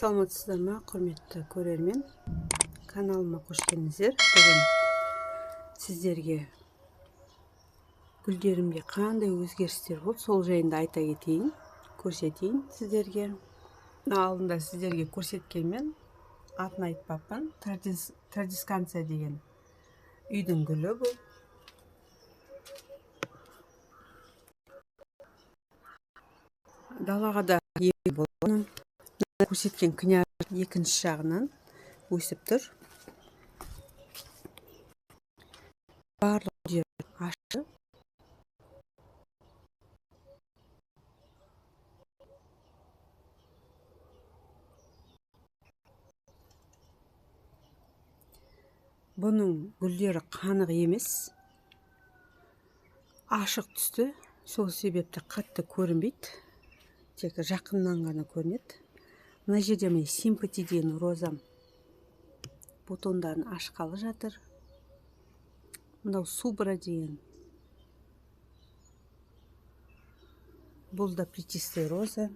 Саламатсыздар ма, құрметті көрермен? Каналыма қош келдіңіздер. Бүгін сіздерге гүлдерімде қандай өзгерістер болды, сол жайында айта кетейін, көрсетейін сіздерге. Алдында сіздерге көрсеткенмен атын айтпаппын. Традисканция деген үйдің гүлі бұл. Далаға да егі болған. Көрсеткен княр екінші жағынан өсіп тұр. Барлық жер ашты. Бұның гүлдері қанық емес, ашық түсті. Сол себепті қатты көрінбейді, тек жақыннан ғана көрінеді. Мына жерде мен симпати деген розам бутондарын ашқалы жатыр. Мынау субра деген, бұл да плетистая роза.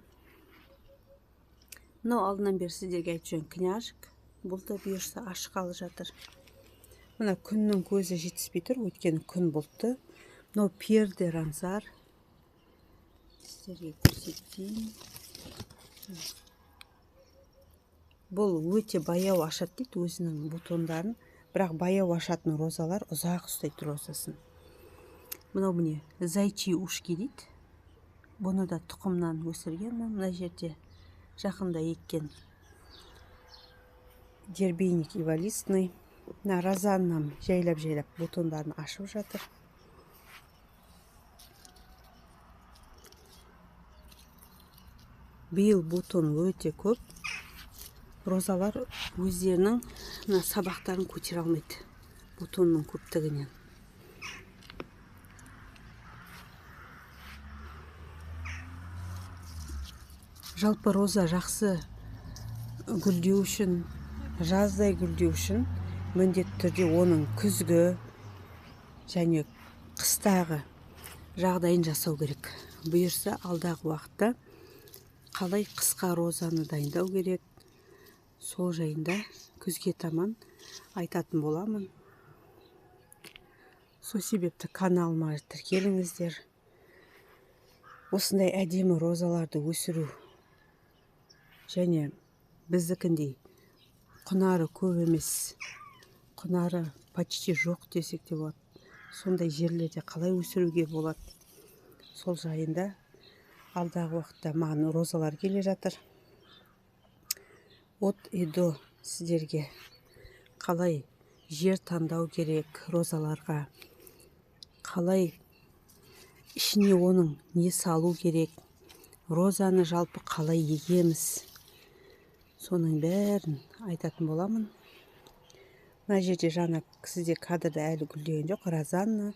Мынау алдынан бері сіздерге айтып жүрген княжик, бұл да бұйырса ашқалы жатыр. Мына күннің көзі жетіспей тұр, өйткені күн бұлтты. Мынау перде рамсар, сіздерге көрсетейін. Бұл өте баяу ашады дейді өзінің бутондарын, бірақ баяу ашатын розалар ұзақ ұстайды розасын. Мынау міне зайчи ушки дейді. Бұны да тұқымнан өсірген. Мына жерде жақында еккен дербейник ивалистный. Мына розаннам жайлап бутондарын ашып жатыр. Биыл бутон өте көп. Розалар өздерінің сабақтарын көтере алмайды бутонның көптігінен. Жалпы роза жақсы гүлдеу үшін, жаздай гүлдеу үшін міндетті түрде оның күзгі және қыстағы жағдайын жасау керек. Бұйырса алдағы уақытта қалай қысқа розаны дайындау керек, сол жайында күзге таман айтатын боламын. Сол себепті каналыма тіркеліңіздер. Осындай әдемі розаларды өсіру және біздікіндей құнары көп емес, құнары почти жоқ десек те болады. Сондай жерлерде қалай өсіруге болады, сол жайында алдағы уақытта маған розалар келе жатыр. От идо сіздерге қалай жер таңдау керек розаларға, қалай ішіне оның не салу керек, розаны жалпы қалай егеміз, соның бәрін айтатын боламын. Мына жерде жаңа сізде кадрда әлі гүлдеген жоқ розанна.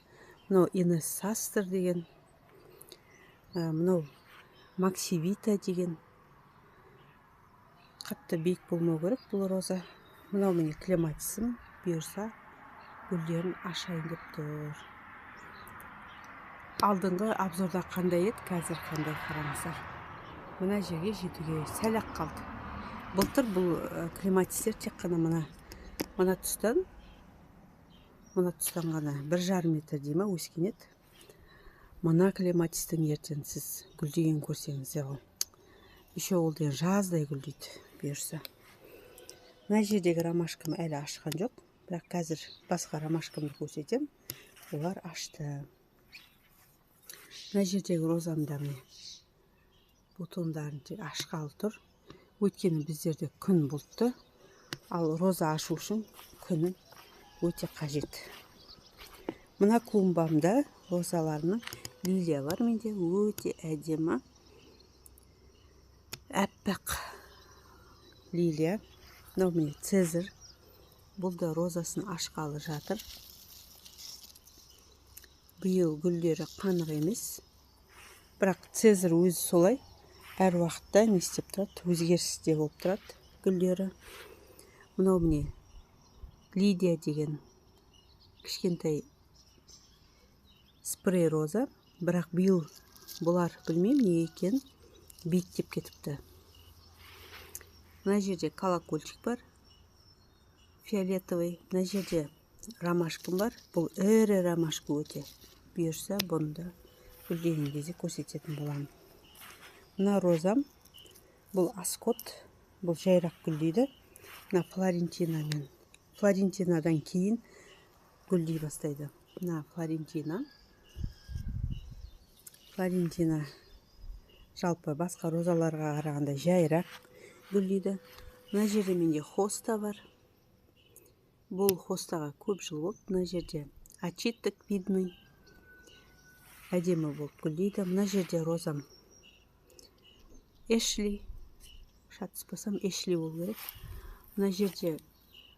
Мынау Инес Састер деген, мынау Максивита деген. Қатты биік болмау керек бұл роза. Мынау міне клематисім, бұйырса гүлдерін ашайын деп тұр. Алдыңғы обзорда қандай еді, қазір қандай, қараңыздар. Мына жерге жетуге сәл-ақ қалды. Былтыр бұл клематистер тек қана мына тұстан ғана 1,5 метр дейма өскен еді. Мына клематистің ертең сіз гүлдеген көрсеңіздер ғой. Еще ол деген жаздай гүлдейді бұйырса. Мына жердегі ромашкам әлі ашқан жоқ, бірақ қазір басқа ромашкамды көрсетем. Олар ашты. Мына жердегі розамда бутондарын ашқалы тұр. Өйткені біздерде күн бұлтты, ал роза ашу үшін күнін өте қажет. Мына клумбамда розаларының лилия бар менде, өте әдемі. Әппақ лилия. Мынау міне Цезарь. Бұл да розасын ашқалы жатыр. Биыл гүлдері қанық емес. Бірақ Цезарь өзі солай. Әр уақытта не істеп тұрады, өзгерісте болып тұрады гүлдері. Мынау міне Лидия деген кішкентай спрей роза. Бірақ биыл бұлар білмеймін не екен, биіктеп кетіпті. Мына жерде колокольчик бар, фиолетовый. Мына жерде ромашкам бар. Бұл ірі ромашка өте. Бұйырса, бұны да гүлдеген кезде көрсететін боламын. Мына розам, бұл аскот, бұл жайрақ гүлдейді. Мына Флорентинадан кейін гүлдей бастайды. Мына Флорентина жалпы басқа розаларға қарағанда жайрақ гүлдейді. Мына жерде менде хоста бар. Бұл хостаға көп жыл болды. Мына жерде очиток видный. Әдемі болып гүлдейді. Мына жерде розам Эшли. Шатыспасам Эшли болу керек. Мына жерде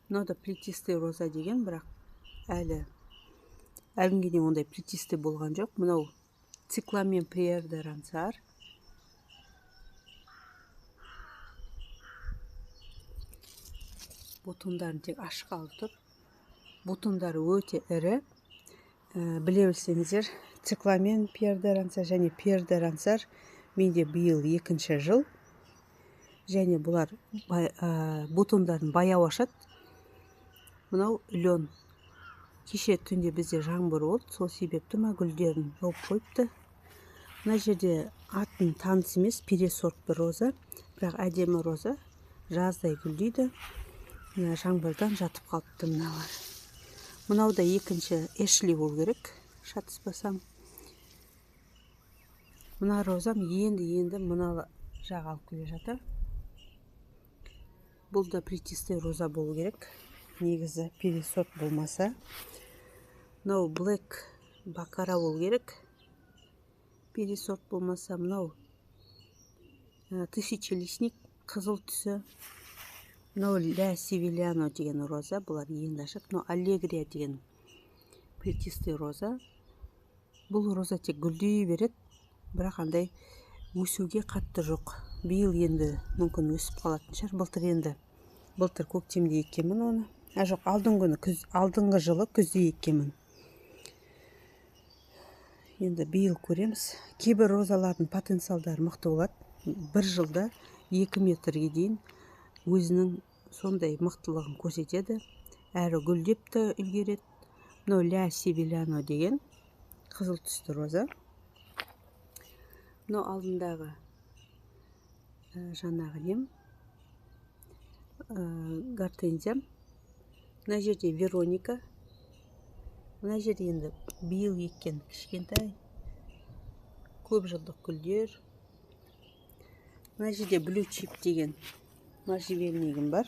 мынау плетистый роза деген, бірақ әлгіге дейін ондай плетистый болған жоқ. Мынау цикламен Пьер де Рансар. Бутондарын тек ашық алып тұр. Бутондары өте ірі. Біле білсеңіздер, цикламен Пьер де Рансар және Пьер де Рансар менде биыл 2-ші жыл. Және бұлар бутондарын баяу ашады. Мынау үлен. Кеше түнде бізде жаңбыр болды, сол себепті гүлдерін жауып қойыпты. Мына жерде атын таныс емес, пересорт бір роза, бірақ әдемі роза, жаздай гүлдейді. Жаңбырдан жатып қалыпты мыналар. Мынау да 2-ші Эшли болу керек, шатыспасам. Мына розам енді мына жақ алып келе жатыр. Бұл да плетистый роза болу керек. Негізі пересорт болмаса. Мынау Black Бакара болу керек. Пересорт болмаса. Мынау Тысячелистник қызыл түсі. Мынау Ля Севильяно деген роза. Бұлар енді ашық. Мынау Аллегрия деген плетистый роза. Бұл роза тек гүлдей береді. Бірақ андай өсуге қатты жоқ. Биыл енді мүмкін өсіп қалатын шығар. Былтыр көктемде еккенмін оны. Жоқ, алдыңғы жылы күзде еккенмін. Енді биыл көреміз. Кейбір розалардың потенциалдары мықты болады. Бір жылда 2 метрге дейін өзінің сондай мықтылығын көрсетеді. Әрі гүлдеп те үлгереді. Мынау Ля Севильяно деген қызыл түсті роза. Мынау алдындағы жаңағы нем гортензиям. Мына жерде Вероника. Мына жерде енді биыл еккен кішкентай көп жылдық гүлдер. Мына жерде Blue Chip деген можжевельнигім бар.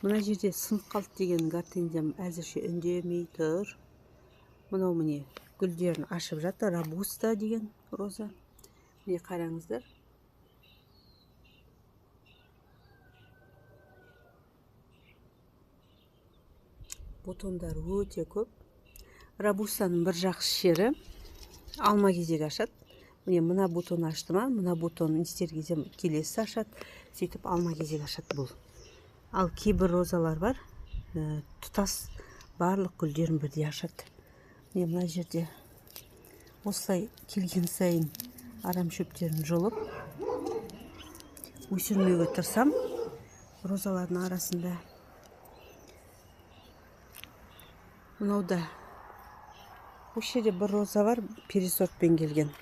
Мына жерде сынып қалды деген гортензиям әзірше үндемей тұр. Мынау міне гүлдерін ашып жатыр. Робуста деген роза. Міне қараңыздар. Бутондар өте көп. Робустаның бір жақсы жері алма кезек ашады. Мына бутон ашты ма, мына бутон істер кезде келесі ашады. Сөйтіп алма кезек ашады бұл. Ал кейбір розалар бар, тұтас барлық гүлдерін бірдей ашады. Мына жерде осылай келген сайын арам шөптерін жұлып өсірмеуге тырысам розалардың арасында. Мынауда осы жерде бір роза бар, пересортпен келген.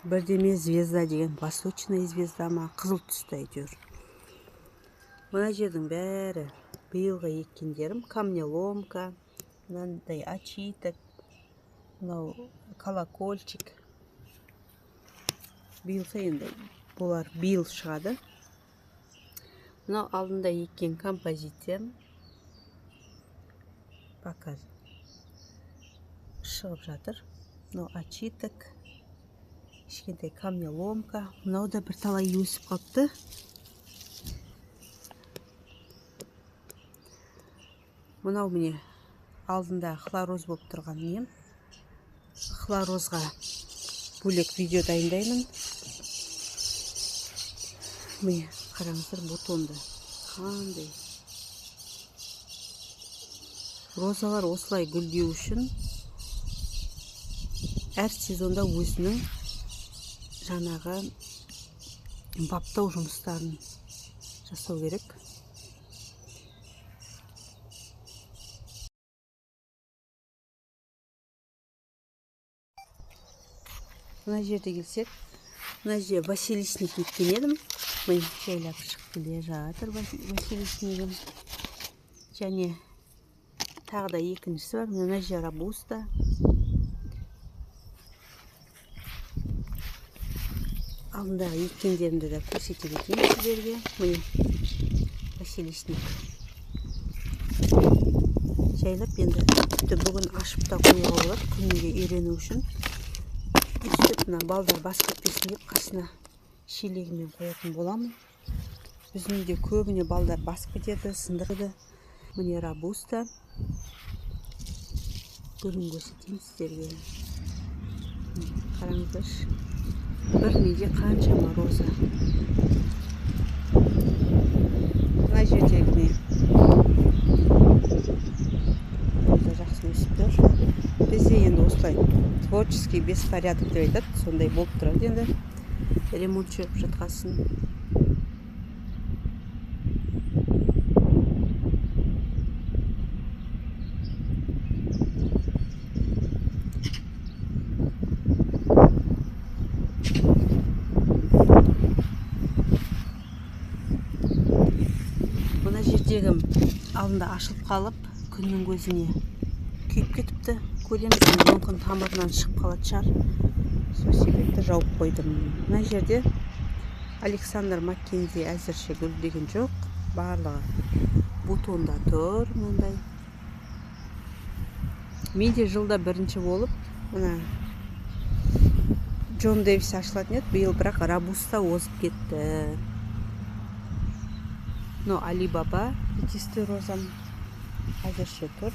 Бірдеме звезда деген, восточная звезда ма, қызыл түсті әйтеуір. Мына жердің бәрі биылғы еккендерім. Камнеломка, мынандай очиток, мынау колокольчик. Биылса енді бұлар биыл шығады. Мынау алдында еккен композициям. Пока шығып жатыр. Мынау очиток, кішкентай камнеломка. Мынау да бір талай өсіп қалыпты. Мынау міне алдында хлороз болып тұрған нем. Хлорозға бөлек видео дайындаймын. Міне қараңыздар бутонды. Қандай. Розалар осылай гүлдеу үшін әр сезонда өзінің жаңағы баптау жұмыстарын жасау керек. Мына жерде келсек, мына жерде василисник еккен едім. Міне жайлап шығып келе жатыр василиснигім. Және тағы да екіншісі бар. Мына жер рабуста. Алдындағы еккендерімді де көрсете кетейін сіздерге. Міне василисник. Жайлап енді тіпті бүгін ашып та қоюға болады, күнге үйрену үшін. Үстіп мына балдар бас кетпесін деп қасына шелегімен қоятын боламын. Біздің үйде көбіне балдар бас кетеді, сындырды. Міне рабуста. Бүгін көрсетейін сіздерге. Қараңыздаршы. Бір неде қаншама роза. Мына жердегі роза жақсы өсіп тұр. Бізде енді осылай творческий беспорядок деп айтады, сондай болып тұрады енді. Ремонт жүріп жатқасын. Мына жердегі алдында ашылып қалып, күннің көзіне күйіп кетіпті. Көреміз, мүмкін тамырынан шығып қалады шығар. Сол себепті жауып қойдым. Мына жерде Александр Маккензи әзірше гүлдеген жоқ. Барлығы бутонда тұр. Мындай. Менде жылда бірінші болып, мына Джон Дэвис ашылатын еді. Биыл бірақ рабуста озып кетті. Но Алибаба ветисті розам әзірше тұр.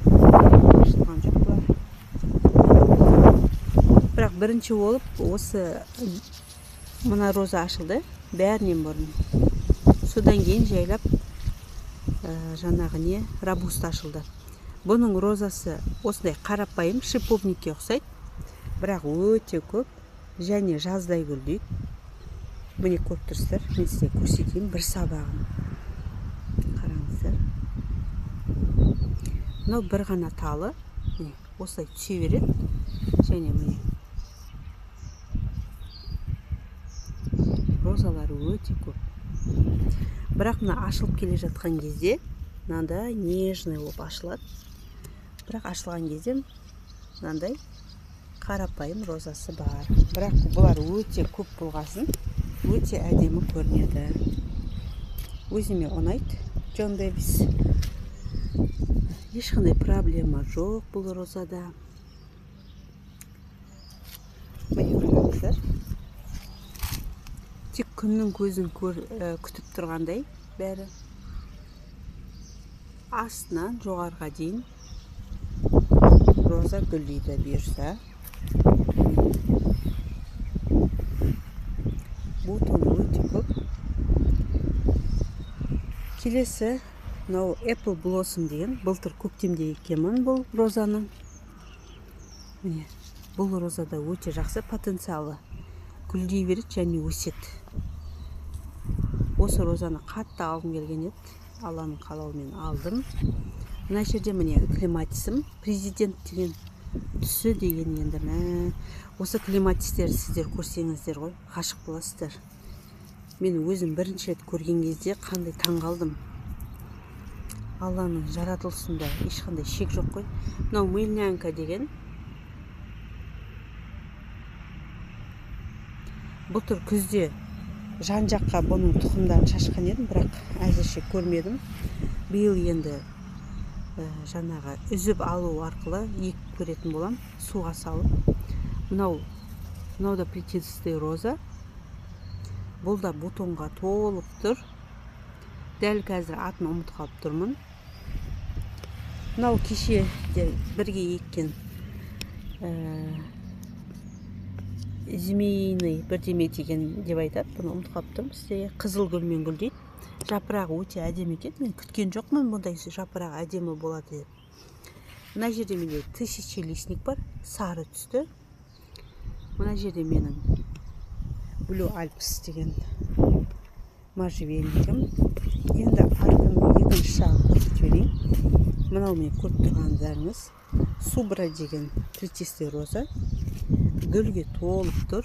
Ашылған жоқ бұлар. Бірақ бірінші болып осы мына роза ашылды, бәрінен бұрын. Содан кейін жайлап жаңағы не рабуста ашылды. Бұның розасы осындай қарапайым шиповникке ұқсайды, бірақ өте көп және жаздай гүлдейді. Міне көріп тұрсыздар, мен сізге көрсетейін бір сабағын. Қараңыздар. Мынау бір ғана талы, осылай түсе береді. Және міне розалары өте көп. Бірақ мына ашылып келе жатқан кезде мынандай нежный болып ашылады. Бірақ ашылған кезде мынандай қарапайым розасы бар. Бірақ бұлар өте көп болғасын, өте әдемі көрінеді. Өзіме ұнайды. Джон Дэвис. Ешқандай проблема жоқ бұл розада. Міне қараңыздар. Тек күннің көзін күтіп тұрғандай бәрі. Астынан жоғарға дейін роза гүлдейді бұйырса. Бутоны өте көп. Келесі мынау Apple Blossom деген, былтыр көктемде еккенмін бұл розаны. Міне, бұл розада өте жақсы потенциалы. Гүлдей береді және өседі. Осы розаны қатты алғым келген еді. Алланың қалауымен алдым. Мына жерде міне клематисім, президент деген түсі деген енді. Осы клематистер сіздер көрсеңіздер ғой, ғашық боласыздар. Мен өзім бірінші рет көрген кезде қандай таңғалдым. Алланың жаратылысында ешқандай шек жоқ қой. Мынау мыльнянка деген. Былтыр күзде жан-жаққа бұның тұқымдарын шашқан едім, бірақ әзірше көрмедім. Биыл енді жаңағы үзіп алу арқылы екіп көретін болам, суға салып. Мынау да плетистый роза. Бұл да бутонға толып тұр. Дәл қазір атын ұмытып қалып тұрмын. Мынау кеше бірге еккен змейный бірдеме деген деп айтады. Бұны ұмытып қалып тұрмын. Сізде қызыл гүлмен гүлдейді. Жапырағы өте әдемі екен. Мен күткен жоқпын бұндай жапырағы әдемі болады деп. Мына жерде менде тысячелистник бар, сары түсті. Мына жерде менің Blue Alps деген можжевельнигім. Енді арқаның екінші жағын көрсетіп жіберейін. Мынау мен көріп тұрғандарыңыз Субра деген плетистый роза. Гүлге толып тұр.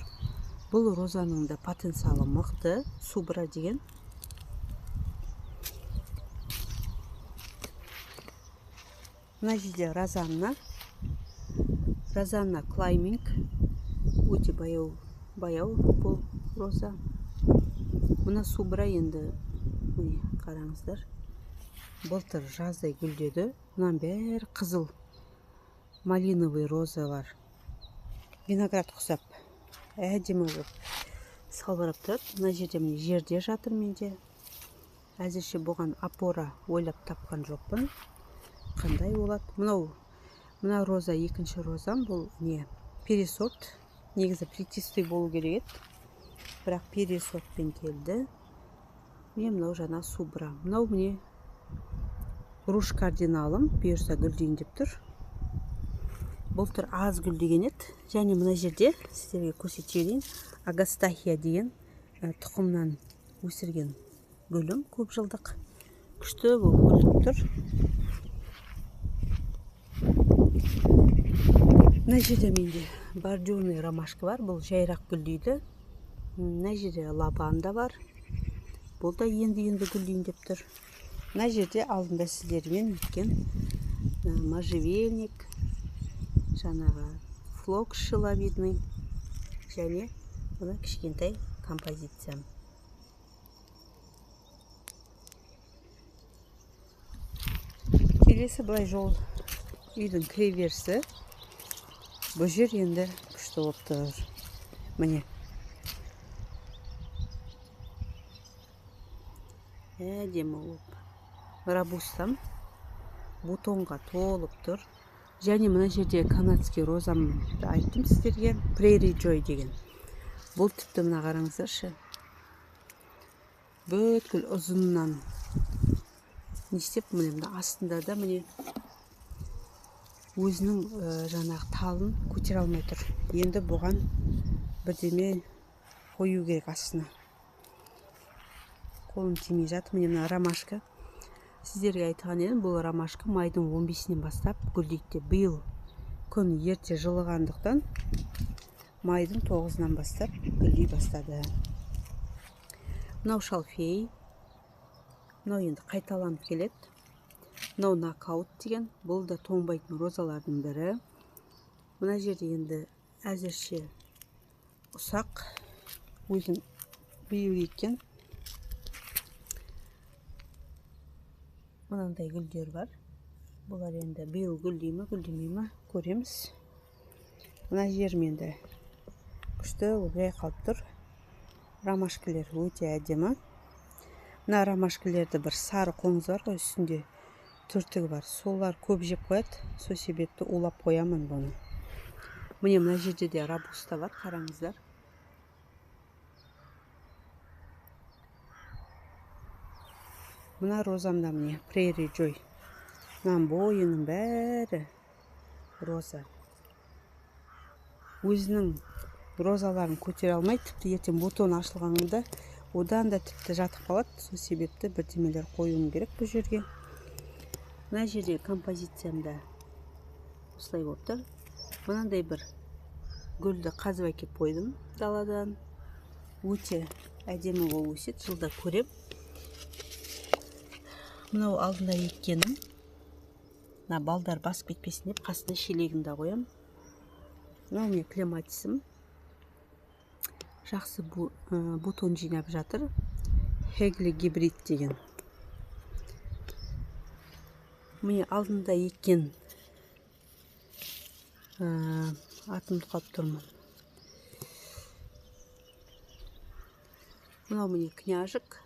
Бұл розаның да потенциалы мықты. Субра деген. Мына жерде Розанна Клайминг. Өте баяу бұл роза. Мына Субра енді, қараңыздар, былтыр жаздай гүлдеді. Мұнан бәрі қызыл малиновый розалар. Виноград құсап, әдемі болып салбырап тұр. Мына жерде міне жерде жатыр менде. Әзірше бұған опора ойлап тапқан жоқпын. Қандай болады? Мына роза екінші розам. Бұл не? Пересорт. Негізі плетистый болу керек еді. Бірақ пересортпен келді. Міне мынау жаңа Субра. Мынау міне руж кардиналым. Бұйырса гүлдейін деп тұр. Былтыр аз гүлдеген еді. Және мына жерде сіздерге көрсетейін. Агастахия деген тұқымнан өсірген гүлім. Көп жылдық. Күшті болып гүлдеп тұр. Мына жерде менде бордюрный ромашка бар. Бұл жайрақ гүлдейді. Мына жерде лаванда бар. Бұл да енді гүлдейін деп тұр. Мына жерде алдында сіздермен өткен можжевельник, жаңағы флокс шиловидный және мына кішкентай композициям. Келесі былай жол үйдің кіреберісі. Бұл жер енді күшті болып тұр. Міне. Әдемі болып. Робустам бутонға толып тұр. Және мына жерде канадский розамды айттым сіздерге. Prairie Joy деген. Бұл тіпті мына қараңыздаршы. Бүткіл ұзыннан не істеп, міне астында да міне өзінің жаңағы талын көтере алмай тұр. Енді бұған бірдеме қою керек астына. Қолым тимей жатыр. Міне мына ромашка. Сіздерге айтқан едім, бұл ромашка майдың 15-нен бастап гүлдейді. Биыл күн ерте жылығандықтан майдың 9-нан бастап гүлдей бастады. Мынау шалфей. Мынау енді қайталанып келеді. Мынау нокаут деген. Бұл да тоңбайтын розалардың бірі. Мына жерде енді әзірше ұсақ. Өзім биыл еккен. Мынандай гүлдер бар. Бұлар енді биыл гүлдей ме, гүлдемей ме көреміз. Мына жерменде күшті жай қалып тұр. Ромашкілер өте әдемі. Мына ромашкілерді бір сары қоңыз бар ғой, үстінде түртігі бар. Солар көп жеп қояды. Сол себепті улап қоямын бұны. Міне мына жерде де робуста бар, қараңыздар. Мына розамда міне Prairie Joy. Мынан бойының бәрі роза. Өзінің розаларын көтере алмай, тіпті ертең бутон ашылғанында одан да тіпті жатып қалады. Сол себепті бірдемелер қоюым керек бұл жерге. Мына жерде композициямда осылай болып тұр. Мынандай бір гүлді қазып әкеп қойдым даладан. Өте әдемі болып өседі, жылда көрем. Мынау алдында еккенім. Мына балдар басып кетпесін деп қасына шелегімді қоям. Мынау мен клематисім. Жақсы бутон жинап жатыр. Хегли гибрид деген. Міне алдында еккен атымды қалып тұрмын. Мынау міне княжық.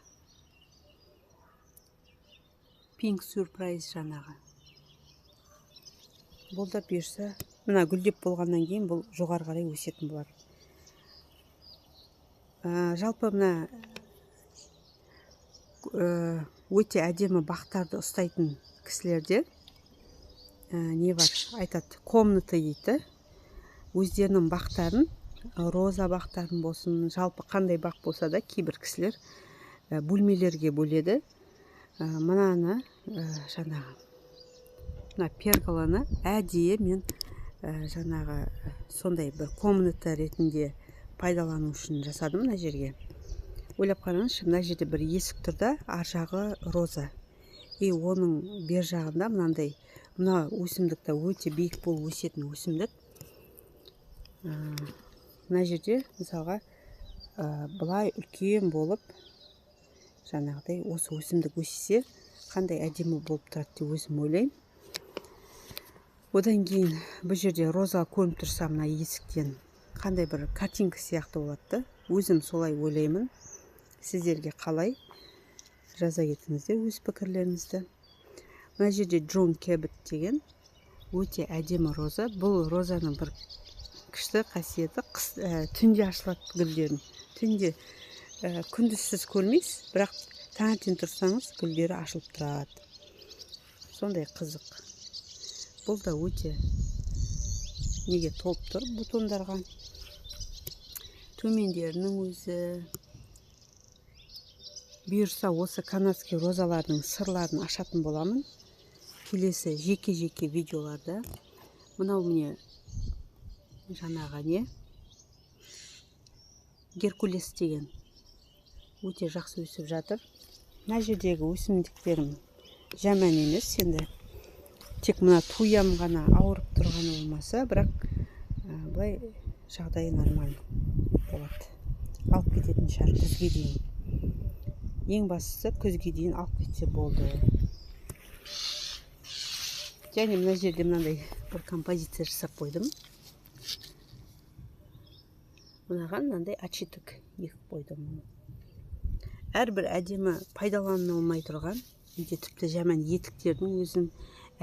Pink Surprise жаңағы. Бұл да бұйырса, мына гүлдеп болғаннан кейін бұл жоғары қарай өсетін болар. Жалпы мына өте әдемі бақтарды ұстайтын кісілерде не бар, айтады, комната дейді. Өздерінің бақтарын роза бақтарын болсын, жалпы қандай бақ болса да кейбір кісілер бөлмелерге бөледі. Мынаны жаңағы мына перголаны әдейі мен жаңағы сондай бір комната ретінде пайдалану үшін жасадым мына жерге. Ойлап қараңызшы, мына жерде бір есік тұр да, ар жағы роза. И оның бер жағында мынандай, мына өсімдікті өте биік болып өсетін өсімдік. Мына жерде мысалға былай үлкен болып жаңағыдай осы өсімдік өссе қандай әдемі болып тұрады деп өзім ойлаймын. Одан кейін бұл жерде роза көрініп тұрса мына есіктен қандай бір картинка сияқты болады. Өзім солай ойлаймын. Сіздерге қалай? Жаза кетіңіздер өз пікірлеріңізді. Мына жерде Джон Кэббет деген өте әдемі роза. Бұл розаның бір күшті қасиеті түнде ашылады гүлдерін. Түнде күндіз сіз көрмейсіз, бірақ таңертең тұрсаңыз гүлдері ашылып тұрады. Сондай қызық. Бұл да өте неге толып тұр бутондарға. Төмендерінің өзі. Бұйырса осы канадский розалардың сырларын ашатын боламын. Келесі жеке-жеке видеоларда. Мынау міне жаңағы не? Геркулес деген өте жақсы өсіп жатыр. Мына жердегі өсімдіктерім жаман емес, енді тек мына туям ғана ауырып тұрғаны болмаса, бірақ былай жағдайы нормально болады. Алып кететін шығар күзге дейін. Ең бастысы күзге дейін алып кетсе болды. Және мына жерде мынандай бір композиция жасап қойдым. Мынаған мынандай очиток егіп қойдым. Әрбір әдемі пайдаланылмай тұрған, үйде тіпті жаман етіктердің өзін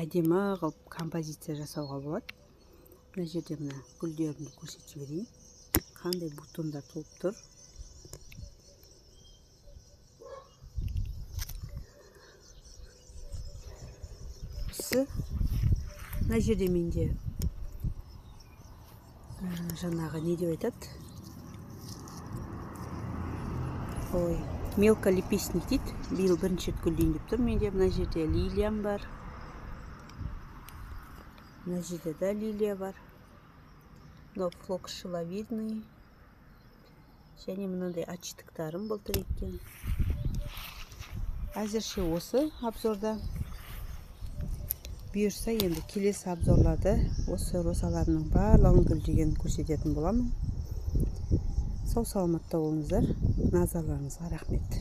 әдемі қылып композиция жасауға болады. Мына жерде мына гүлдерімді көрсетіп жіберейін. Қандай бутондар толып тұр. Мына жерде менде жаңағы не деп айтады? Ой, мелколепестник дейді. Биыл бірінші рет гүлдейін деп тұр. Менде мына жерде лилиям бар. Мына жерде да лилия бар. Мынау флок шиловидный. Және мынандай очитоктарым былтыр еккен. Әзірше осы обзорда. Бұйырса енді келесі обзорларды осы розаларының барлығын гүлдеген көрсететін боламын. Сау саламатта болыңыздар. Назарларыңызға рахмет.